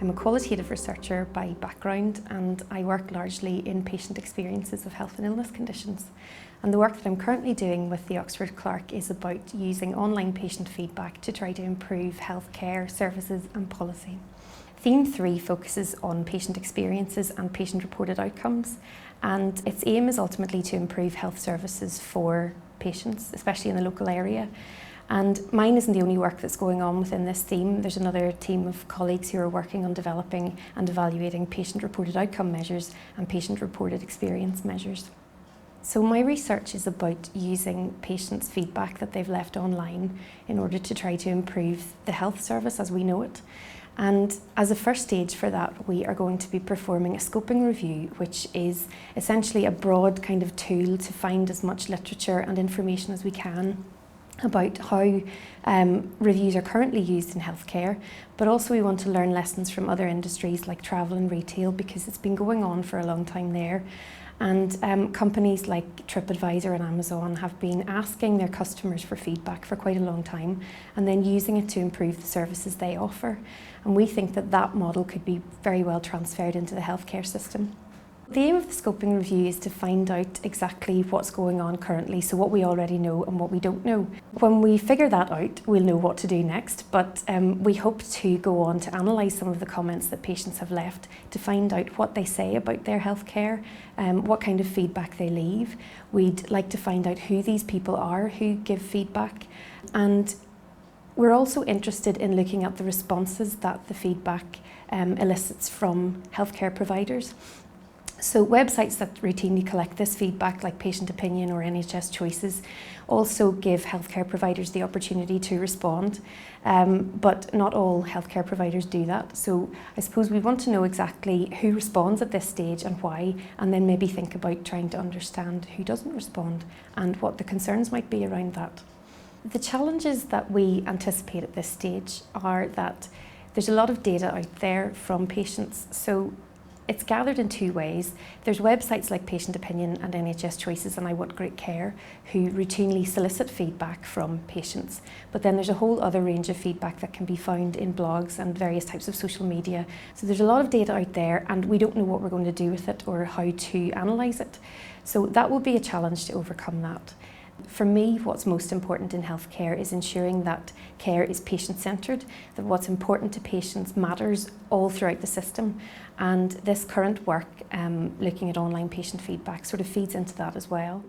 I'm a qualitative researcher by background and I work largely in patient experiences of health and illness conditions. And the work that I'm currently doing with the Oxford CLAHRC is about using online patient feedback to try to improve healthcare services and policy. Theme 3 focuses on patient experiences and patient-reported outcomes, and its aim is ultimately to improve health services for patients, especially in the local area. And mine isn't the only work that's going on within this theme. There's another team of colleagues who are working on developing and evaluating patient-reported outcome measures and patient-reported experience measures. So my research is about using patients' feedback that they've left online in order to try to improve the health service as we know it. And as a first stage for that, we are going to be performing a scoping review, which is essentially a broad kind of tool to find as much literature and information as we can about how reviews are currently used in healthcare, but also we want to learn lessons from other industries like travel and retail, because it's been going on for a long time there. And companies like TripAdvisor and Amazon have been asking their customers for feedback for quite a long time and then using it to improve the services they offer. And we think that that model could be very well transferred into the healthcare system. The aim of the scoping review is to find out exactly what's going on currently, so what we already know and what we don't know. When we figure that out, we'll know what to do next, but we hope to go on to analyse some of the comments that patients have left to find out what they say about their healthcare, what kind of feedback they leave. We'd like to find out who these people are who give feedback, and we're also interested in looking at the responses that the feedback elicits from healthcare providers. So websites that routinely collect this feedback, like Patient Opinion or NHS Choices, also give healthcare providers the opportunity to respond, but not all healthcare providers do that. So I suppose we want to know exactly who responds at this stage and why, and then maybe think about trying to understand who doesn't respond and what the concerns might be around that. The challenges that we anticipate at this stage are that there's a lot of data out there from patients. So it's gathered in two ways. There's websites like Patient Opinion and NHS Choices and I Want Great Care who routinely solicit feedback from patients. But then there's a whole other range of feedback that can be found in blogs and various types of social media. So there's a lot of data out there and we don't know what we're going to do with it or how to analyse it. So that will be a challenge to overcome that. For me, what's most important in healthcare is ensuring that care is patient-centred, that what's important to patients matters all throughout the system, and this current work looking at online patient feedback sort of feeds into that as well.